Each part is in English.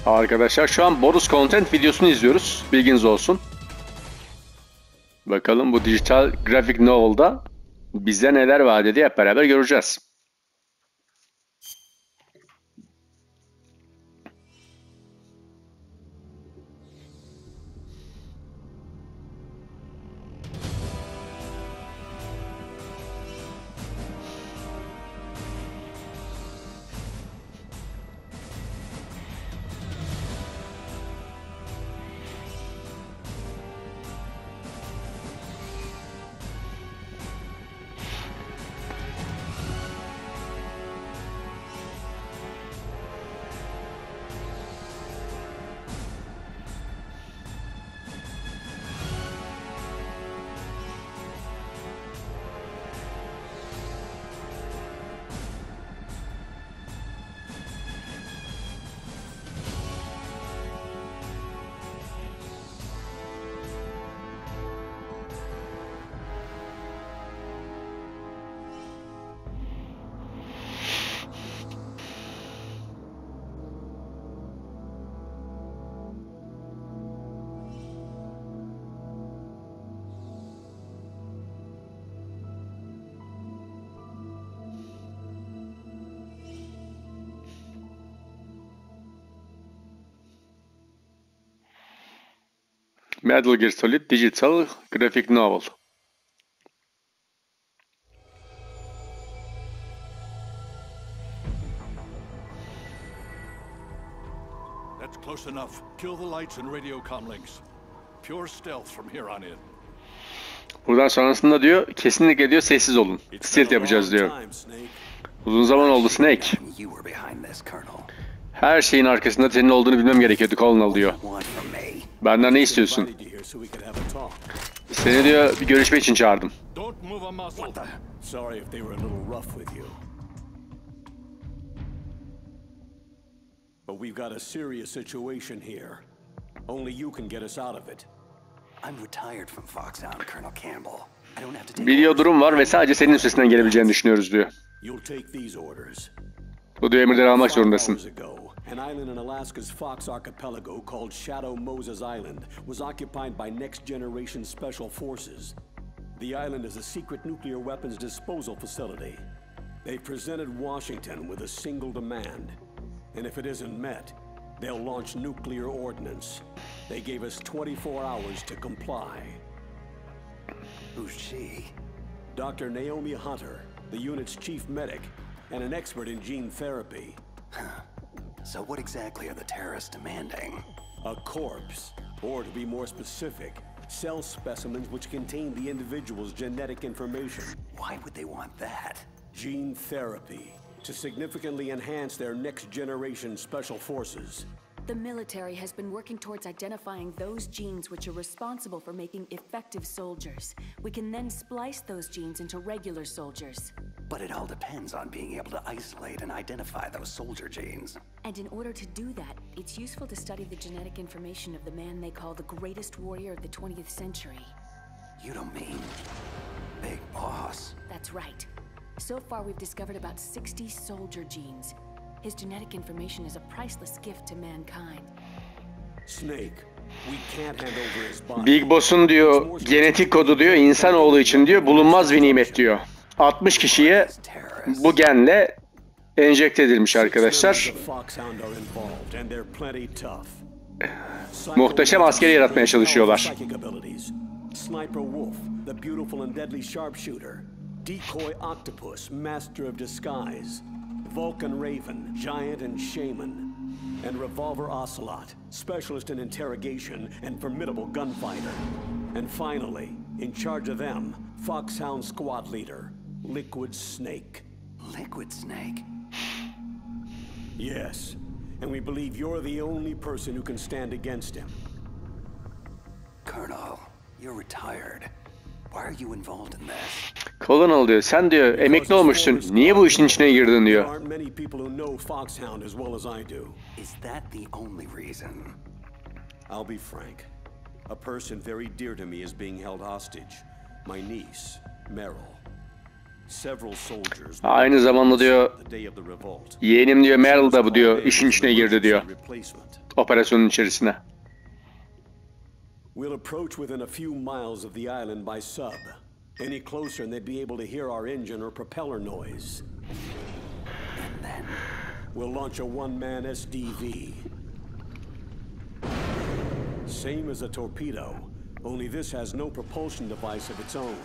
Arkadaşlar şu an bonus content videosunu izliyoruz. Bilginiz olsun. Bakalım bu dijital grafik novel'da bize neler vaat ediyor, hep beraber göreceğiz. Metal Gear Solid Digital Graphic Novel. That's close enough. Kill the lights and radio comlinks. Pure stealth from here on in. Buradan sonrasında diyor, kesinlikle diyor sessiz olun. Stealth yapacağız diyor. Uzun zaman oldu Snake. Her şeyin arkasında senin olduğunu bilmem gerekiyordu Colonel diyor. Benden ne istiyorsun? Seni diyor bir görüşme için çağırdım. But we've got a serious situation here. Only you can get us out of it. I'm retired from Foxhound, Colonel Campbell. I don't have to take. Biliyor durum var ve sadece senin üstesinden gelebileceğini düşünüyoruz diyor. You'll take these orders. Bu diyor emirleri almak zorundasın. An island in Alaska's Fox Archipelago called Shadow Moses Island was occupied by Next Generation Special Forces. The island is a secret nuclear weapons disposal facility. They presented Washington with a single demand. And if it isn't met, they'll launch nuclear ordnance. They gave us 24 hours to comply. Who's she? Dr. Naomi Hunter, the unit's chief medic, and an expert in gene therapy. So what exactly are the terrorists demanding? A corpse, or to be more specific, cell specimens which contain the individual's genetic information. Why would they want that? Gene therapy. To significantly enhance their next-generation special forces. The military has been working towards identifying those genes which are responsible for making effective soldiers. We can then splice those genes into regular soldiers. But it all depends on being able to isolate and identify those soldier genes. And in order to do that, it's useful to study the genetic information of the man they call the greatest warrior of the 20th century. You don't mean Big Boss? That's right. So far, we've discovered about 60 soldier genes. His genetic information is a priceless gift to mankind. Snake, we can't hand over his body. Big Boss'un diyor genetik kodu diyor insanoğlu için diyor bulunmaz bir nimet diyor. 60 kişiye bu genle enjekte edilmiş arkadaşlar. Muhteşem askeri yaratmaya çalışıyorlar. Sniper Wolf, the beautiful and deadly sharpshooter. Decoy Octopus, Master of Disguise. Vulcan Raven, Giant and Shaman. And Revolver Ocelot, Specialist in Interrogation and Formidable Gunfighter. And finally, in charge of them, Foxhound Squad Leader, Liquid Snake. Liquid Snake? Yes, and we believe you're the only person who can stand against him. Colonel, you're retired. Why are you involved in this? Colonel diyor, sen diyor emekli olmuşsun. Niye bu işin içine girdin diyor. There aren't many people who know Foxhound as well as I do. Is that the only reason? I'll be frank. A person very dear to me is being held hostage. My niece, Meryl. Several soldiers Aynı zamanda diyor the day of the revolt. yeğenim diyor Meryl da bu diyor işin içine girdi diyor. Operasyonun içerisine. We'll approach within a few miles of the island by sub. Any closer and they'd be able to hear our engine or propeller noise. And then we'll launch a one-man SDV. Same as a torpedo, only this has no propulsion device of its own.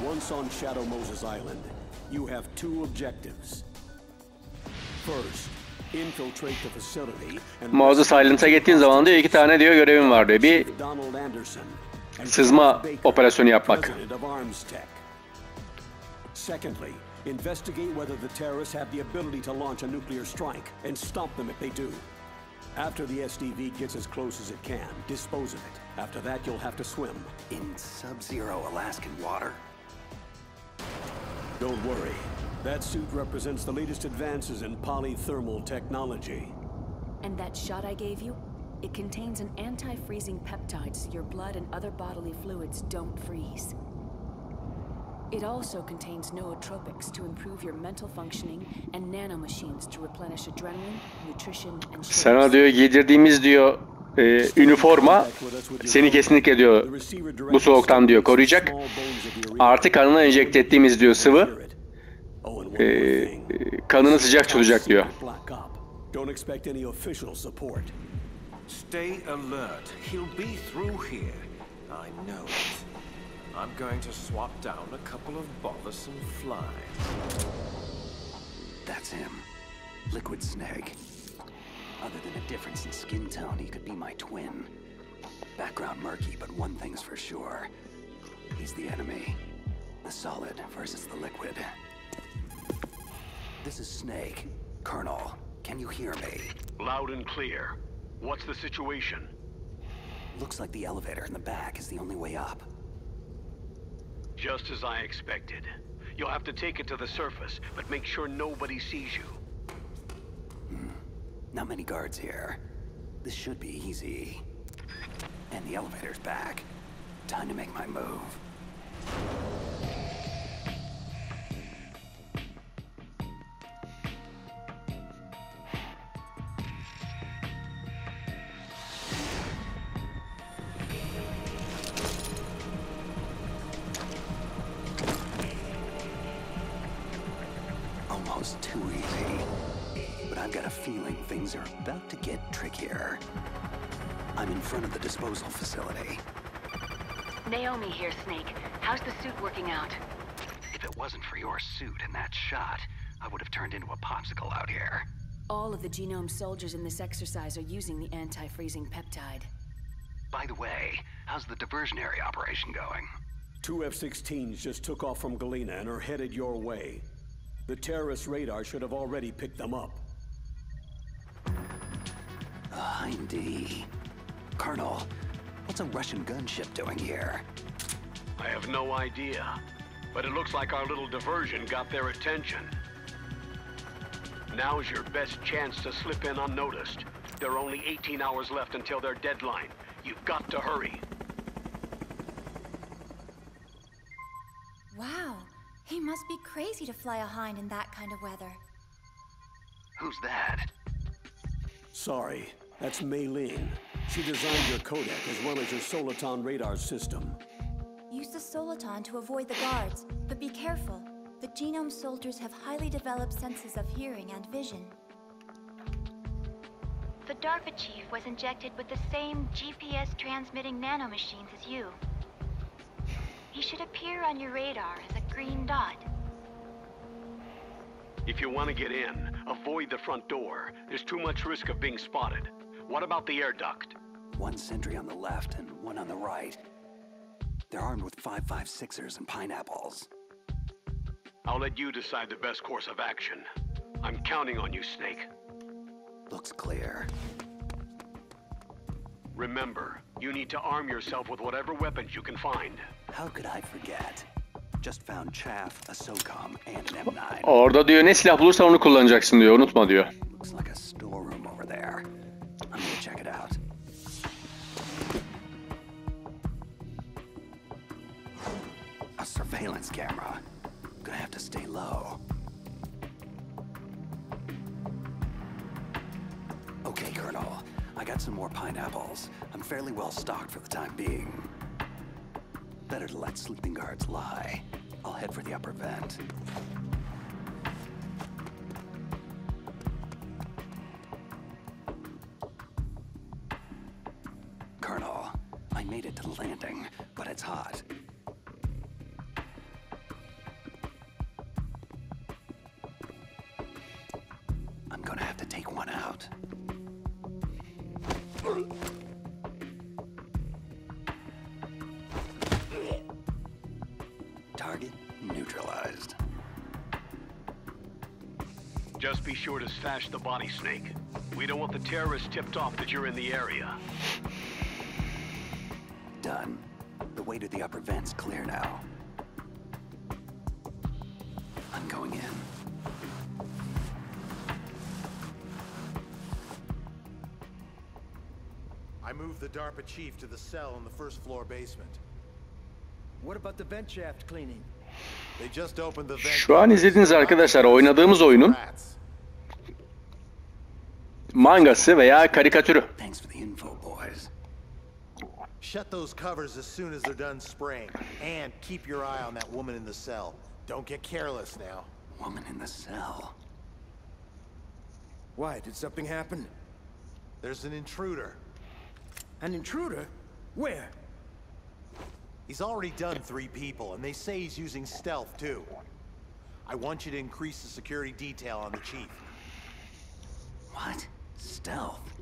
Once on Shadow Moses Island, you have two objectives. First, infiltrate the facility and Moses Island'a gittiğin zaman diyor 2 tane diyor görevim var diyor. Bir sızma operasyonu yapmak. Secondly, investigate whether the terrorists have the ability to launch a nuclear strike and stop them if they do. After the SDV gets as close as it can, dispose of it. After that, you'll have to swim. In sub-zero Alaskan water? Don't worry. That suit represents the latest advances in polythermal technology. And that shot I gave you? It contains an anti-freezing peptide so your blood and other bodily fluids don't freeze. It also contains nootropics to improve your mental functioning and nanomachines to replenish adrenaline, nutrition and Sana diyor giydirdiğimiz diyor üniforma seni kesinlikle diyor bu soğuktan diyor koruyacak. Artı kanına enjekte ettiğimiz diyor sıvı kanını sıcak tutacak diyor. Stay alert. He'll be through here. I know it. I'm going to swap down a couple of bothersome flies. That's him. Liquid Snake. Other than a difference in skin tone, he could be my twin. Background murky, but one thing's for sure. He's the enemy. The solid versus the liquid. This is Snake. Colonel, can you hear me? Loud and clear. What's the situation? Looks like the elevator in the back is the only way up. Just as I expected. You'll have to take it to the surface, but make sure nobody sees you. Not many guards here. This should be easy. And the elevator's back. Time to make my move. Almost too easy. But I've got a feeling things are about to get trickier. I'm in front of the disposal facility. Naomi here, Snake. How's the suit working out? If it wasn't for your suit and that shot, I would have turned into a popsicle out here. All of the genome soldiers in this exercise are using the anti-freezing peptide. By the way, how's the diversionary operation going? 2 F-16s just took off from Galena and are headed your way. The terrorist radar should have already picked them up. Indeed. Colonel, what's a Russian gunship doing here? I have no idea, but it looks like our little diversion got their attention. Now's your best chance to slip in unnoticed. There are only 18 hours left until their deadline. You've got to hurry. Wow, he must be crazy to fly a hind in that kind of weather. Who's that? Sorry, that's Mei Ling. She designed your codec as well as your Soliton radar system. Use the Soliton to avoid the guards, but be careful. The genome soldiers have highly developed senses of hearing and vision. The DARPA chief was injected with the same GPS-transmitting nanomachines as you. He should appear on your radar as a green dot. If you want to get in, avoid the front door. There's too much risk of being spotted. What about the air duct? One sentry on the left and one on the right. They're armed with 5.56ers and pineapples. I'll let you decide the best course of action. I'm counting on you, Snake. Looks clear. Remember, you need to arm yourself with whatever weapons you can find. How could I forget? Just found chaff, a SOCOM, and an M9. Orada diyor ne silah bulursan onu kullanacaksın diyor. Unutma diyor. Looks like a storeroom over there. I'm gonna check it out. A surveillance camera. Gonna have to stay low. Okay, Colonel. I got some more pineapples. I'm fairly well stocked for the time being. Better to let sleeping guards lie. I'll head for the upper vent. Colonel, I made it to the landing, but it's hot. I'm gonna have to take one out. Target neutralized. Just be sure to stash the body, Snake. We don't want the terrorists tipped off that you're in the area. Done. The way to the upper vent's clear now. I'm going in. I moved the DARPA chief to the cell in the first floor basement. What about the vent shaft cleaning? They just opened the vent. Şu an izlediğiniz arkadaşlar oynadığımız oyunun mangası veya karikatürü. Thanks for the info, boys. Shut those covers as soon as they're done spraying. And keep your eye on that woman in the cell. Don't get careless now. Woman in the cell. Why? Did something happen? There's an intruder. An intruder? Where? He's already done 3 people, and they say he's using stealth, too. I want you to increase the security detail on the chief. What? Stealth?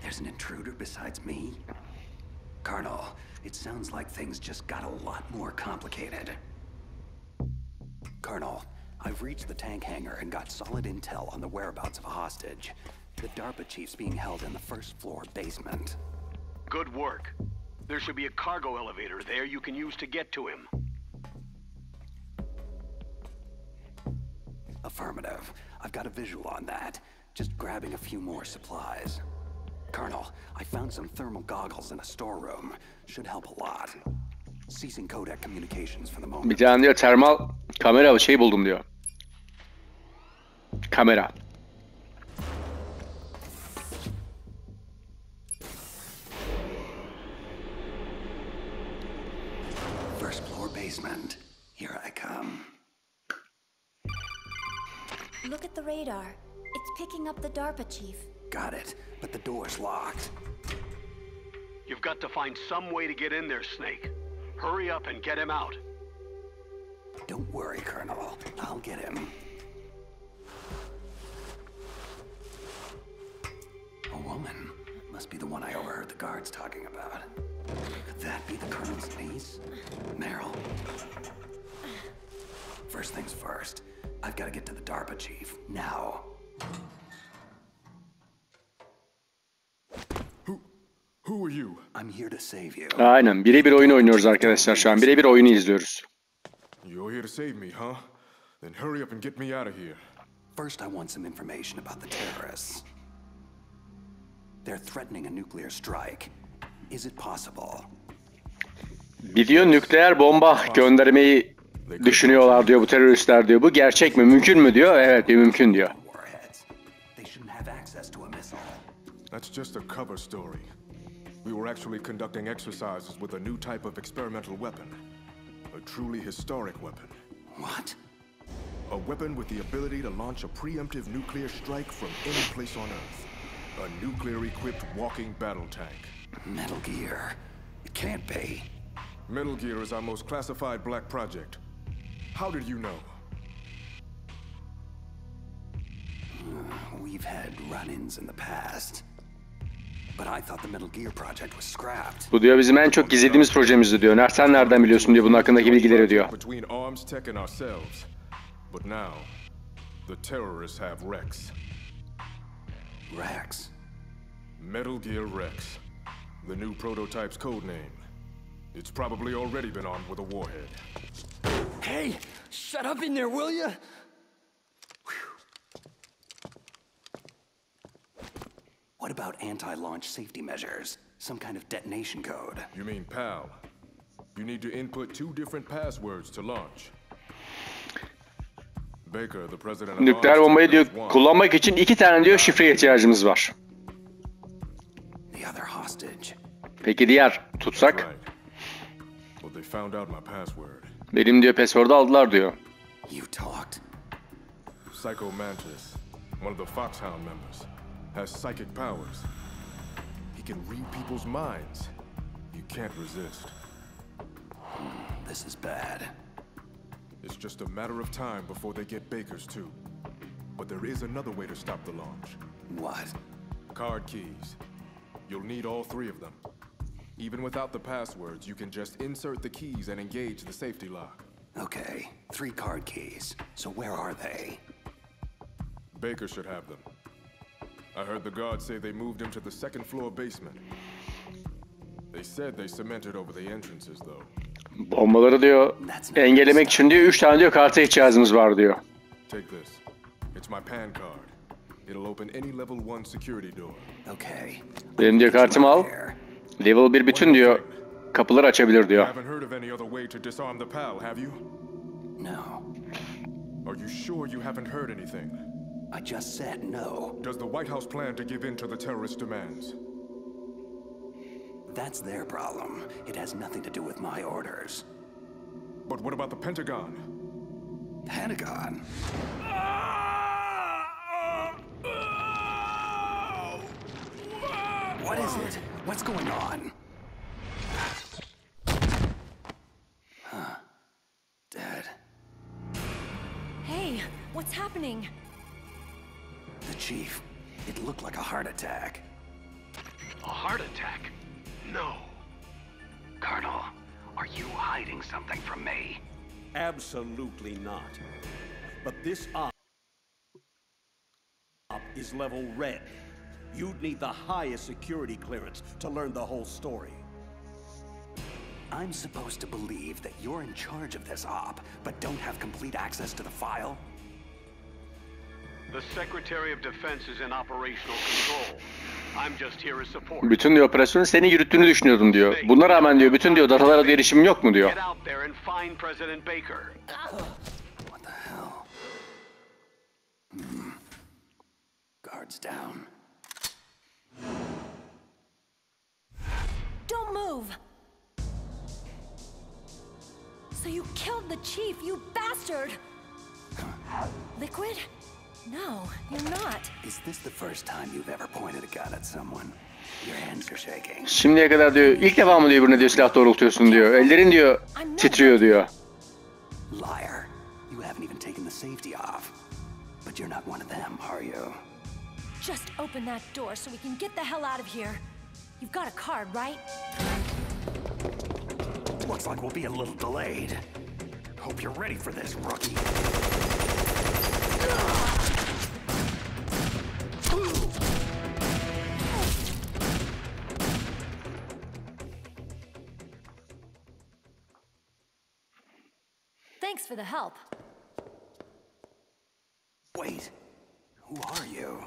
There's an intruder besides me? Colonel, it sounds like things just got a lot more complicated. Colonel, I've reached the tank hangar and got solid intel on the whereabouts of a hostage. The DARPA chief's being held in the first floor basement. Good work. There should be a cargo elevator there you can use to get to him. Affirmative. I've got a visual on that. Just grabbing a few more supplies. Colonel, I found some thermal goggles in a storeroom. Should help a lot. Ceasing codec communications for the moment. Bir tane diyor termal kamera şey buldum diyor. Kamera. First floor basement. Here I come. Look at the radar. It's picking up the DARPA chief. Got it, but the door's locked. You've got to find some way to get in there, Snake. Hurry up and get him out. Don't worry, Colonel. I'll get him. A woman. Must be the one I overheard the guards talking about. Could that be the Colonel's niece? Meryl? First things first. I've got to get to the DARPA chief. Now. Who are you? I'm here to save you. Aynen. Birebir oyun oynuyoruz arkadaşlar şu an. Birebir oyunu izliyoruz. You're here to save me, huh? Then hurry up and get me out of here. First, I want some information about the terrorists. They're threatening a nuclear strike. Is it possible? Bir diyor nükleer bomba göndermeyi düşünüyorlar diyor bu teröristler diyor. Bu gerçek mi? Mümkün mü diyor. Evet, mümkün diyor. They shouldn't have access to a missile. That's just a cover story. We were actually conducting exercises with a new type of experimental weapon. A truly historic weapon. What? A weapon with the ability to launch a preemptive nuclear strike from any place on Earth. A nuclear-equipped walking battle tank. Metal Gear. It can't be. Metal Gear is our most classified black project. How did you know? We've had run-ins in the past. But I thought the Metal Gear project was scrapped. Bu diyor bizim en çok gizlediğimiz projemizdi diyor. Sen nereden biliyorsun diyor bunun hakkındaki bilgileri diyor. Between arms tech and ourselves. But now, the terrorists have Rex. Rex? Metal Gear Rex. The new prototype's code name. It's probably already been armed with a warhead. Hey! Shut up in there, will ya? What about anti-launch safety measures? Some kind of detonation code? You mean PAL? You need to input 2 different passwords to launch. Baker, the president of Nükleer bombayı diyor kullanmak için 2 tane diyor şifreye ihtiyacımız var. The other hostage. Peki diğer tutsak? Right. Well, they found out my password. Benim diyor password'u aldılar diyor. You talked. Cyco Mantis, one of the Foxhound members, has psychic powers. He can read people's minds. You can't resist. This is bad. It's just a matter of time before they get Baker's too. But there is another way to stop the launch. What? Card keys. You'll need all 3 of them. Even without the passwords, you can just insert the keys and engage the safety lock. Okay, 3 card keys. So where are they? Baker should have them. I heard the guards say they moved him to the 2nd floor basement. They said they cemented over the entrances though. Bombaları diyor engellemek için diyor 3 tane diyor karta ihtiyacımız var diyor. Take this. It's my PAN card. It'll open any level 1 security door. Okay. Benim diyor kartımı al. Level 1 bütün diyor kapıları açabilir diyor. Haven't heard of any other way to disarm the PAL, have you? No. Are you sure you haven't heard anything? I just said no. Does the White House plan to give in to the terrorist demands? That's their problem. It has nothing to do with my orders. But what about the Pentagon? Pentagon? What is it? What's going on? Huh. Dead. Hey, what's happening? The chief. It looked like a heart attack. A heart attack? No. Colonel, are you hiding something from me? Absolutely not. But this op is level red. You'd need the highest security clearance to learn the whole story. I'm supposed to believe that you're in charge of this op, but don't have complete access to the file? The Secretary of Defense is in operational control. I'm just here as support. Bütün diyor operasyonu seni yürüttüğünü düşünüyordum diyor. Buna rağmen diyor bütün diyor datalara erişimim yok mu diyor. Get out there and find President Baker. What the hell? Guards down. Don't move! So you killed the chief, you bastard! Liquid? No, you're not. Is this the first time you've ever pointed a gun at someone? Your hands are shaking. Şimdiye kadar diyor ilk defa mı diyor birine diyor silah doğrultuyorsun diyor. Ellerin diyor titriyor diyor. Liar. You haven't even taken the safety off. But you're not one of them, are you? Just open that door so we can get the hell out of here. You've got a card, right? Looks like we'll be a little delayed. Hope you're ready for this, rookie. Thanks for the help. Wait. Who are you?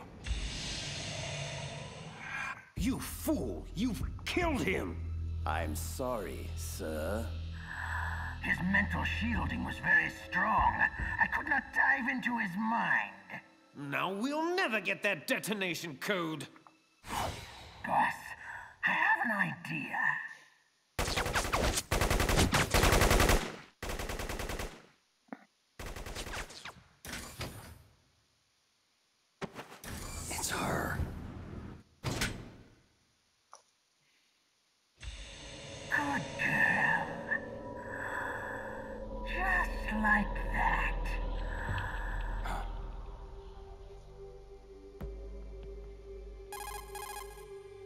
You fool! You've killed him! I'm sorry, sir. His mental shielding was very strong. I could not dive into his mind. Now we'll never get that detonation code. Boss, I have an idea. It's her. Good girl. Just like that.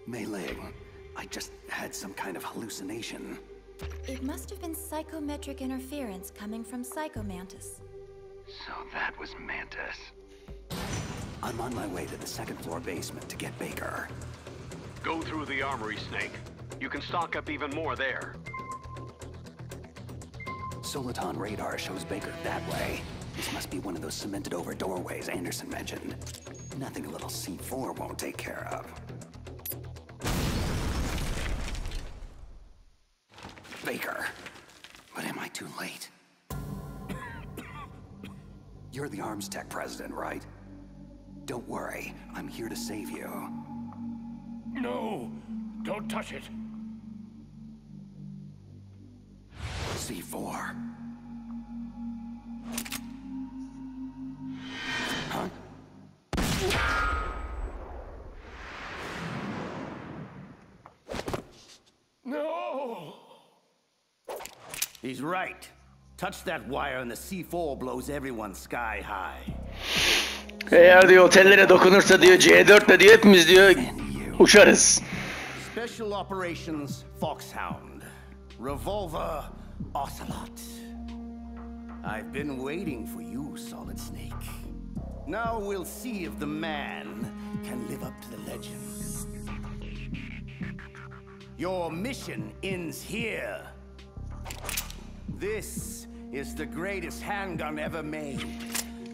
Mei Ling, I just had some kind of hallucination. It must have been psychometric interference coming from Psycho Mantis. So that was Mantis. I'm on my way to the 2nd floor basement to get Baker. Go through the armory, Snake. You can stock up even more there. Soliton radar shows Baker that way. This must be one of those cemented over doorways Anderson mentioned. Nothing a little C4 won't take care of. Baker, But am I too late? You're the arms tech president, right? Don't worry, I'm here to save you. No, don't touch it. C4. Huh? No! He's right. Touch that wire and the C4 blows everyone sky high. Eğer diyor otellere dokunursa diyor C4'le diyor hepimiz diyor uçarız. Special Operations Foxhound. Revolver Ocelot. I've been waiting for you, Solid Snake. Now we'll see if the man can live up to the legend. Your mission ends here. This is the greatest handgun ever made.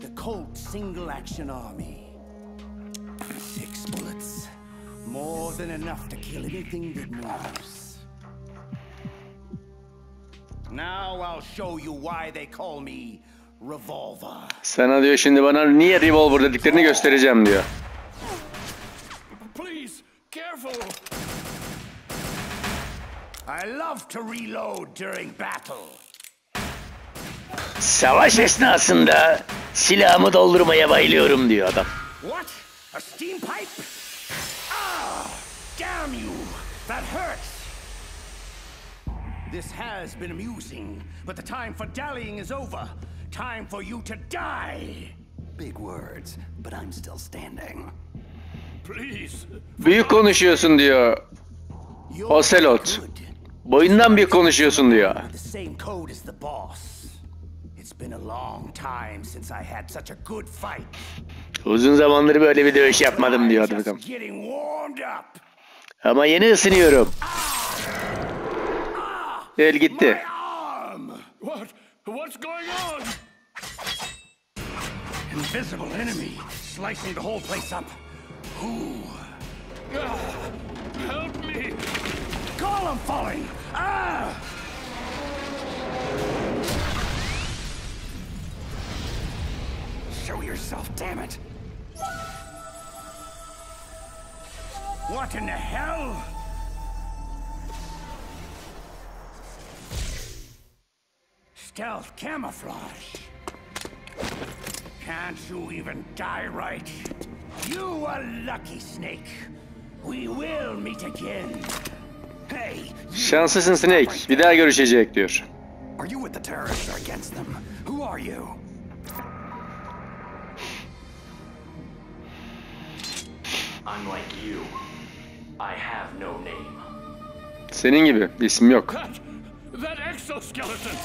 The Colt Single Action Army. 6 bullets. More than enough to kill anything that moves. Now I'll show you why they call me Revolver. Sana diyor şimdi bana niye revolver dediklerini göstereceğim diyor. Please, careful. I love to reload during battle. Savaş esnasında silahımı doldurmaya bayılıyorum diyor adam. What? A steam pipe? Ah! Damn you! That hurts! This has been amusing, but the time for dallying is over. Time for you to die! Big words, but I'm still standing. Please. Büyük konuşuyorsun diyor. Ocelot. Boyundan büyük konuşuyorsun diyor. The same code as the boss. It's been a long time since I had such a good fight. Uzun zamandır böyle bir dövüş yapmadım diyor adam. Ama yeni ısınıyorum. El gitti. What's going on? Invisible enemy slicing the whole place up. Who? Help me! Call him falling. Ah! Show yourself, damn it. What in the hell? Stealth camouflage. Can't you even die right? You are lucky, Snake. We will meet again. Hey. Şanslısın Snake. Bir daha görüşecek diyor. Are you with the terrorists or against them? Who are you? I'm like you. I have no name. Senin gibi isim yok. That exoskeleton.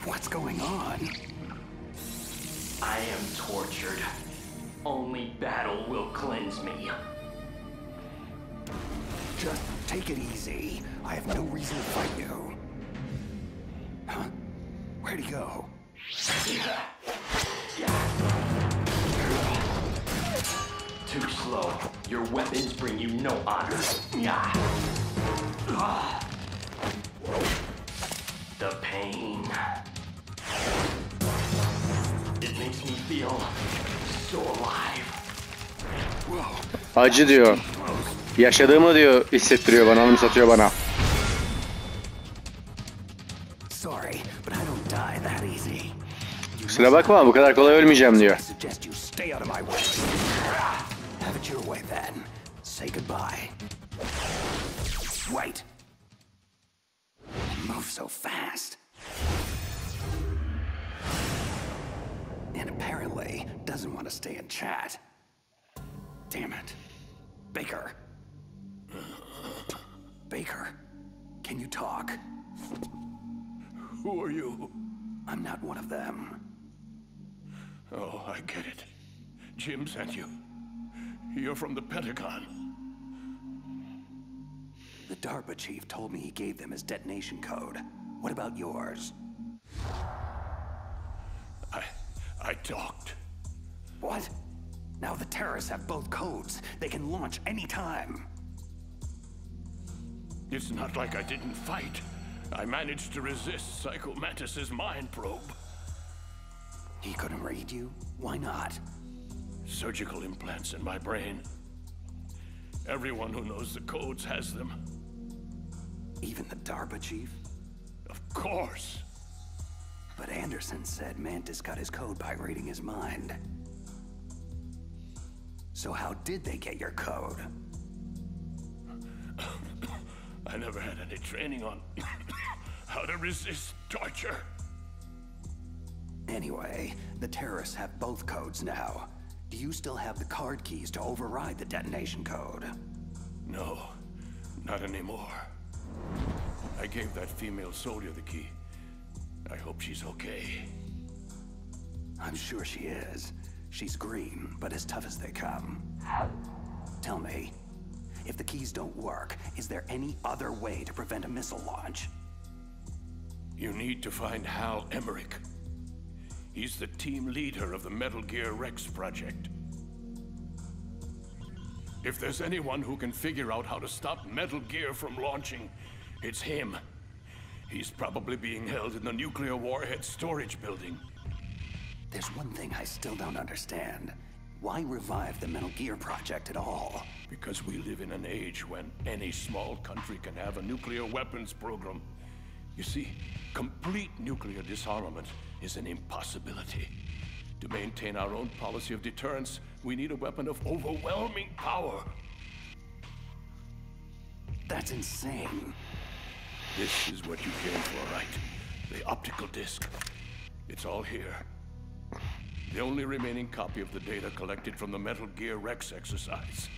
What's going on? I am tortured. Only battle will cleanse me. Just take it easy. I have no reason to fight you. Huh? Where'd he go? Too slow. Your weapons bring you no honor. The pain. It makes me feel so alive. Acı diyor. Yaşadığımı diyor hissettiriyor bana, anımsatıyor bana. Sorry, but I don't die that easy. Kusura bakma, bu kadar kolay ölmeyeceğim diyor. Have it your way then. Say goodbye. Wait. Move so fast. And apparently doesn't want to stay and chat. Damn it. Baker. Baker, can you talk? Who are you? I'm not one of them. Oh, I get it. Jim sent you. You're from the Pentagon. The DARPA chief told me he gave them his detonation code. What about yours? I talked. What? Now the terrorists have both codes. They can launch any time. It's not like I didn't fight. I managed to resist Psycho Mantis's mind probe. He couldn't read you? Why not? Surgical implants in my brain. Everyone who knows the codes has them. Even the DARPA chief? Of course. But Anderson said Mantis got his code by reading his mind. So how did they get your code? I never had any training on how to resist torture. Anyway, the terrorists have both codes now. Do you still have the card keys to override the detonation code? No, not anymore. I gave that female soldier the key. I hope she's okay. I'm sure she is. She's green, but as tough as they come. Tell me, if the keys don't work, is there any other way to prevent a missile launch? You need to find Hal Emmerich. He's the team leader of the Metal Gear Rex project. If there's anyone who can figure out how to stop Metal Gear from launching, it's him. He's probably being held in the nuclear warhead storage building. There's one thing I still don't understand. Why revive the Metal Gear project at all? Because we live in an age when any small country can have a nuclear weapons program. You see, complete nuclear disarmament is an impossibility. To maintain our own policy of deterrence, we need a weapon of overwhelming power. That's insane. This is what you came for, right? The optical disc. It's all here. The only remaining copy of the data collected from the Metal Gear Rex exercise.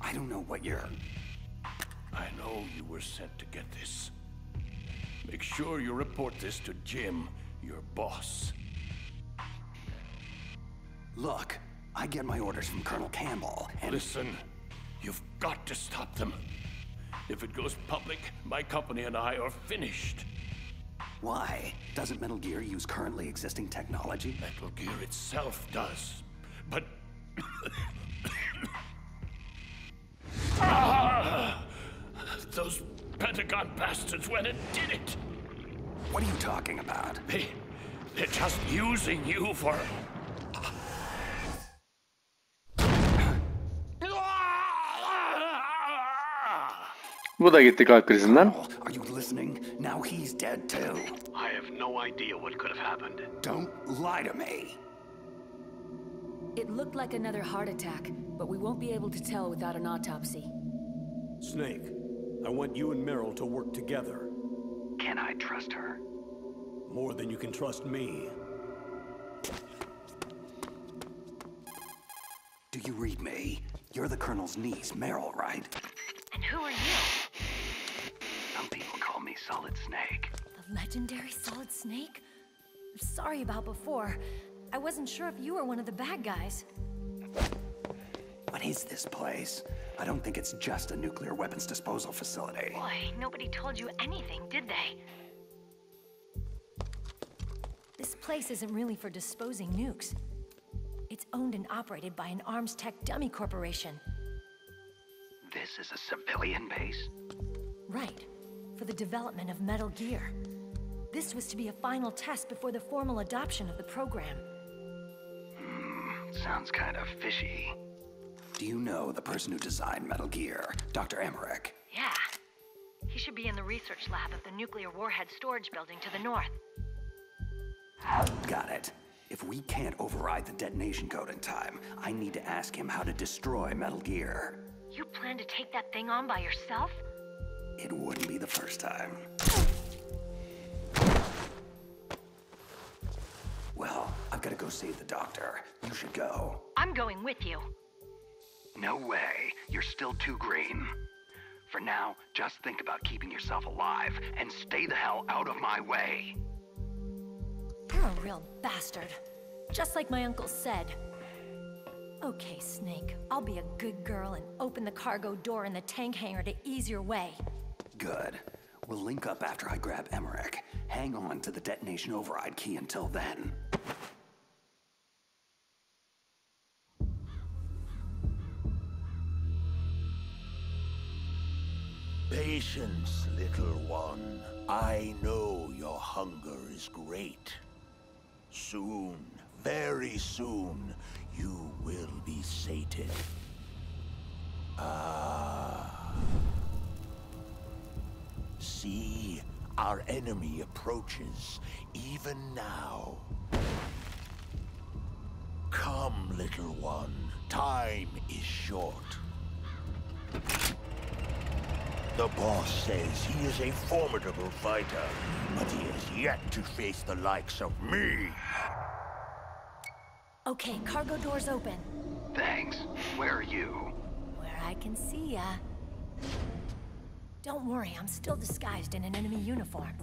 I don't know what you're... I know you were sent to get this. Make sure you report this to Jim, your boss. Look, I get my orders from Colonel Campbell, and... Listen, you've got to stop them. If it goes public, my company and I are finished. Why? Doesn't Metal Gear use currently existing technology? Metal Gear itself does, but... Those Pentagon bastards went and did it! What are you talking about? They're just using you for... Bu da gitti kalp krizinden. Are you listening? Now he's dead too. I have no idea what could have happened. Don't lie to me. It looked like another heart attack, but we won't be able to tell without an autopsy. Snake, I want you and Meryl to work together. Can I trust her? More than you can trust me. Do you read me? You're the Colonel's niece, Meryl, right? And who are you? Some people call me Solid Snake. The legendary Solid Snake? I'm sorry about before. I wasn't sure if you were one of the bad guys. What is this place? I don't think it's just a nuclear weapons disposal facility. Boy, nobody told you anything, did they? This place isn't really for disposing nukes. It's owned and operated by an arms tech dummy corporation. This is a civilian base? Right. For the development of Metal Gear. This was to be a final test before the formal adoption of the program. Sounds kind of fishy. Do you know the person who designed Metal Gear, Dr. Emmerich? Yeah. He should be in the research lab of the nuclear warhead storage building to the north. Got it. If we can't override the detonation code in time, I need to ask him how to destroy Metal Gear. You plan to take that thing on by yourself? It wouldn't be the first time. Well, I've got to go save the doctor. You should go. I'm going with you. No way. You're still too green. For now, just think about keeping yourself alive and stay the hell out of my way. You're a real bastard. Just like my uncle said. Okay, Snake. I'll be a good girl and open the cargo door in the tank hangar to ease your way. Good. We'll link up after I grab Emmerich. Hang on to the detonation override key until then. Patience, little one. I know your hunger is great. Soon, very soon, you will be sated. See, our enemy approaches, even now. Come, little one. Time is short. The boss says he is a formidable fighter, but he has yet to face the likes of me. Okay, cargo doors open. Thanks. Where are you? Where I can see ya. Don't worry, I'm still disguised in an enemy uniform.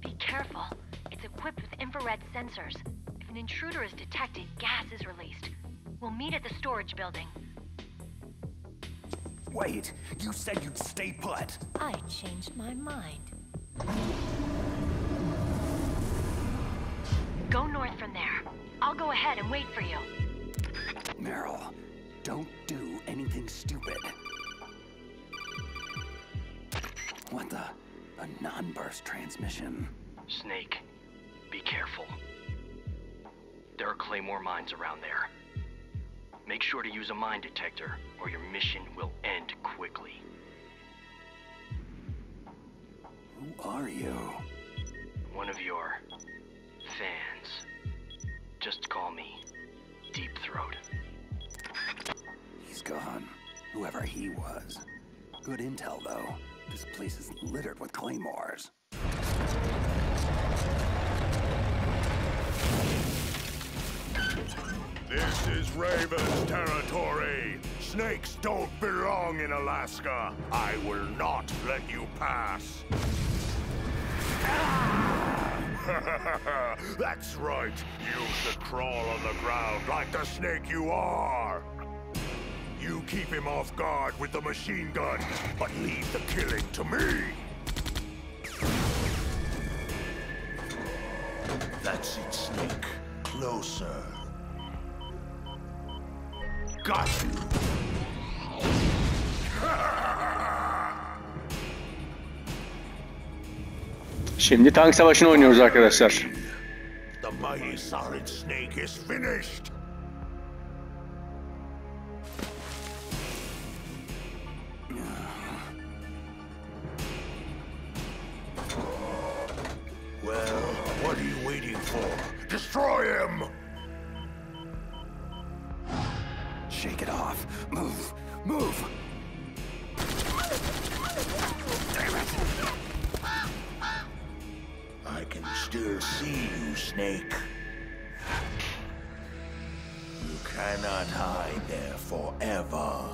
Be careful. It's equipped with infrared sensors. If an intruder is detected, gas is released. We'll meet at the storage building. Wait, you said you'd stay put. I changed my mind. Go north from there. I'll go ahead and wait for you. Meryl, don't do anything stupid. What the? A non-burst transmission. Snake, be careful. There are Claymore mines around there. Make sure to use a mine detector, or your mission will end quickly. Who are you? One of your fans. Just call me Deep Throat. He's gone. Whoever he was. Good intel, though. This place is littered with claymores. This is Raven's territory. Snakes don't belong in Alaska. I will not let you pass. That's right. You should crawl on the ground like the snake you are. You keep him off guard with the machine gun, but leave the killing to me. That's it, Snake. Closer. Got you. Şimdi tank savaşını oynuyoruz arkadaşlar. The mighty solid snake is finished. Well, what are you waiting for? Destroy him! Shake it off. Move. Move! Damn it! I can still see you, Snake. You cannot hide there forever.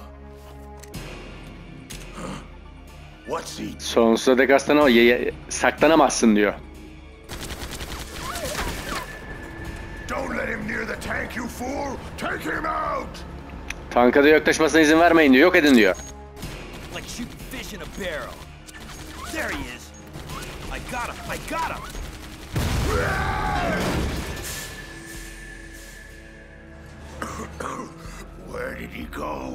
Huh? What's he? Sonsuza dek saklanamazsın diyor. Don't let him near the tank, you fool! Take him out! Tanka da yaklaşmasına izin vermeyin diyor. Yok edin diyor. Like shooting fish in a barrel. There he is. I got him. I got him. Where did he go?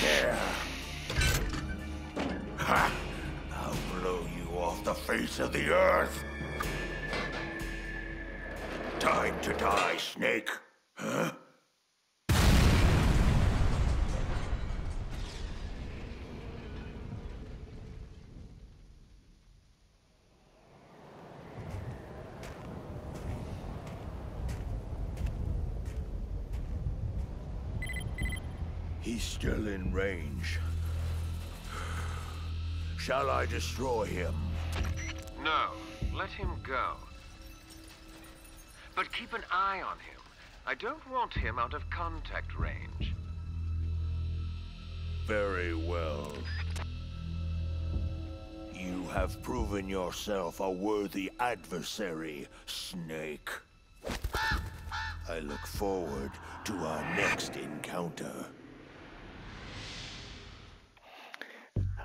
There. Ha! I'll blow you off the face of the earth. Time to die, Snake. Huh? He's still in range. Shall I destroy him? No, let him go. But keep an eye on him. I don't want him out of contact range. Very well. You have proven yourself a worthy adversary, Snake. I look forward to our next encounter.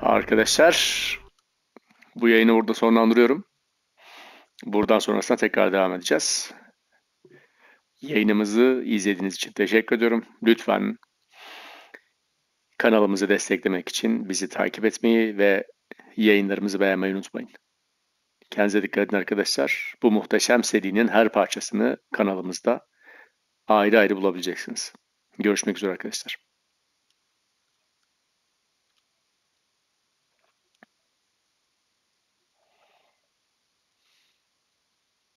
Arkadaşlar, bu yayını burada sonlandırıyorum. Buradan sonrasında tekrar devam edeceğiz. Yayınımızı izlediğiniz için teşekkür ediyorum. Lütfen Kanalımızı desteklemek için bizi takip etmeyi ve yayınlarımızı beğenmeyi unutmayın. Kendinize dikkat edin arkadaşlar. Bu muhteşem serinin her parçasını kanalımızda ayrı ayrı bulabileceksiniz. Görüşmek üzere arkadaşlar.